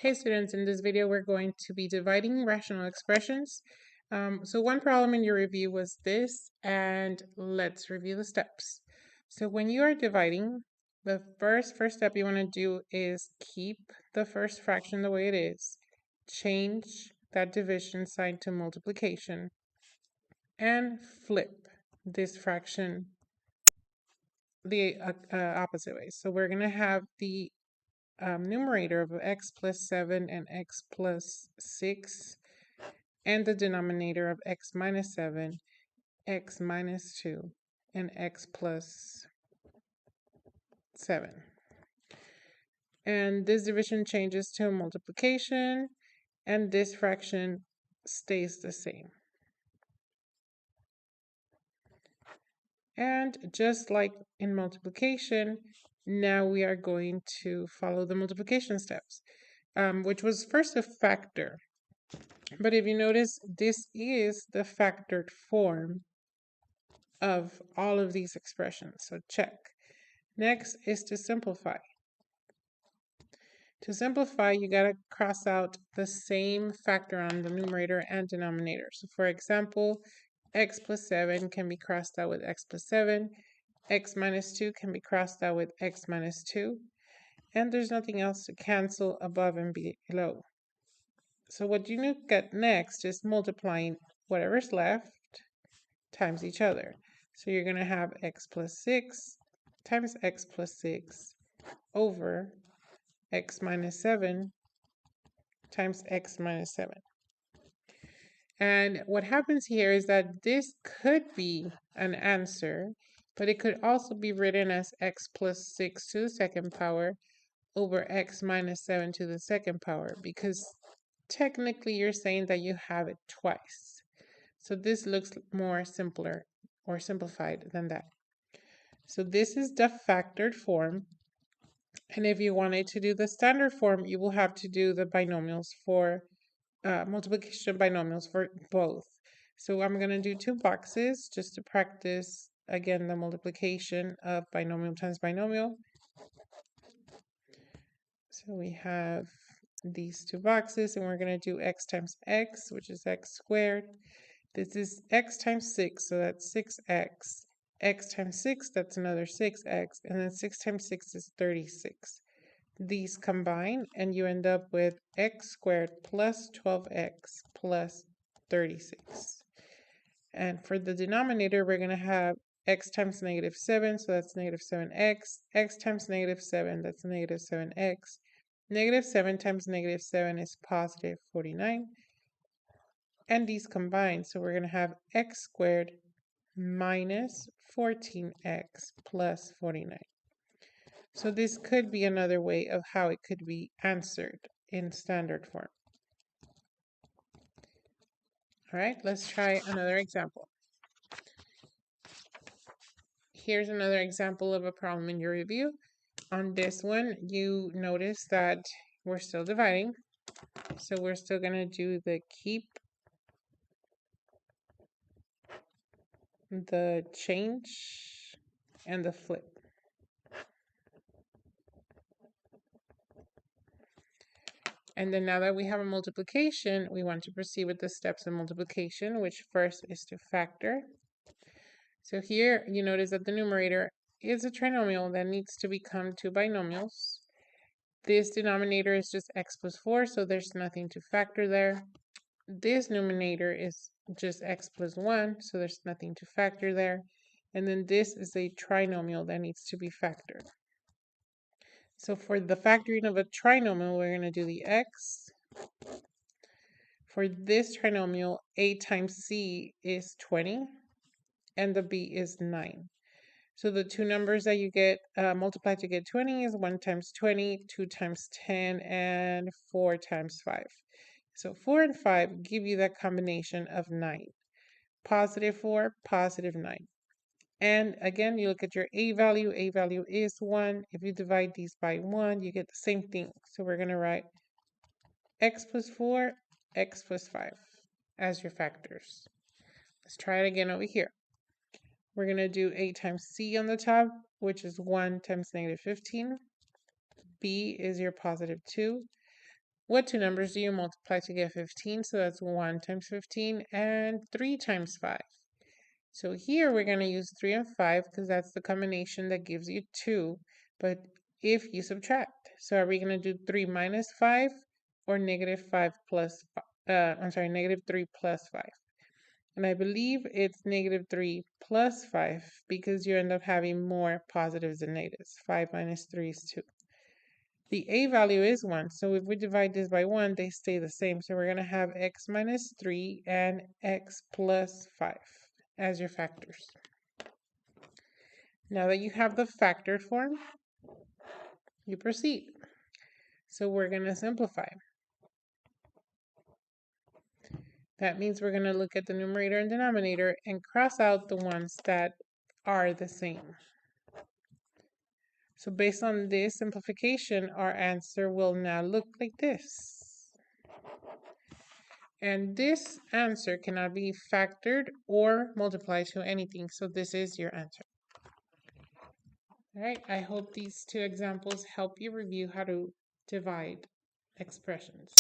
Hey students, in this video we're going to be dividing rational expressions. So one problem in your review was this, and let's review the steps. So when you are dividing, the first step you want to do is keep the first fraction the way it is, change that division sign to multiplication, and flip this fraction the opposite way. So we're going to have the numerator of x plus 7 and x plus 6, and the denominator of x minus 7, x minus 2, and x plus 7. And this division changes to multiplication, and this fraction stays the same. And just like in multiplication, now we are going to follow the multiplication steps, which was first a factor. But if you notice, this is the factored form of all of these expressions, so check. Next is to simplify. To simplify, you gotta cross out the same factor on the numerator and denominator. So for example, x plus 7 can be crossed out with x plus 7, x minus 2 can be crossed out with x minus 2, and there's nothing else to cancel above and below. So what you look at next is multiplying whatever's left times each other. So you're going to have x plus 6 times x plus 6 over x minus 7 times x minus 7. And what happens here is that this could be an answer, but it could also be written as x plus 6 to the second power over x minus 7 to the second power, because technically you're saying that you have it twice. So this looks more simpler or simplified than that. So this is the factored form. And if you wanted to do the standard form, you will have to do the binomials for multiplication binomials for both. So I'm going to do 2 boxes just to practice, again, the multiplication of binomial times binomial. So we have these 2 boxes, and we're going to do x times x, which is x squared. This is x times 6, so that's 6x. X times 6, that's another 6x. And then 6 times 6 is 36. These combine, and you end up with x squared plus 12x plus 36. And for the denominator, we're going to have x times negative 7, so that's negative 7x. X times negative 7, that's negative 7x. Negative 7 times negative 7 is positive 49. And these combine, so we're going to have x squared minus 14x plus 49. So this could be another way of how it could be answered in standard form. All right, let's try another example. Here's another example of a problem in your review. On this one, you notice that we're still dividing. So we're still going to do the keep, the change, and the flip. And then now that we have a multiplication, we want to proceed with the steps of multiplication, which first is to factor. So here you notice that the numerator is a trinomial that needs to become 2 binomials. This denominator is just x plus 4, so there's nothing to factor there. This numerator is just x plus 1, so there's nothing to factor there. And then this is a trinomial that needs to be factored. So for the factoring of a trinomial, we're going to do the x. For this trinomial, a times c is 20, and the b is 9. So the two numbers that you get multiplied to get 20 is 1 times 20, 2 times 10, and 4 times 5. So 4 and 5 give you that combination of 9. Positive 4, positive 9. And again, you look at your a value is 1. If you divide these by 1, you get the same thing. So we're going to write x plus 4, x plus 5 as your factors. Let's try it again over here. We're going to do a times c on the top, which is 1 times negative 15. B is your positive 2. What two numbers do you multiply to get 15? So that's 1 times 15 and 3 times 5. So here we're going to use 3 and 5 because that's the combination that gives you 2. But if you subtract, so are we going to do 3 minus 5 or negative 5 plus, negative 3 plus 5? And I believe it's negative 3 plus 5 because you end up having more positives than negatives. 5 minus 3 is 2. The a value is 1, so if we divide this by 1, they stay the same. So we're going to have x minus 3 and x plus 5 as your factors. Now that you have the factored form, you proceed. So we're going to simplify. That means we're going to look at the numerator and denominator and cross out the ones that are the same. So based on this simplification, our answer will now look like this. And this answer cannot be factored or multiplied to anything. So this is your answer. All right, I hope these two examples help you review how to divide expressions.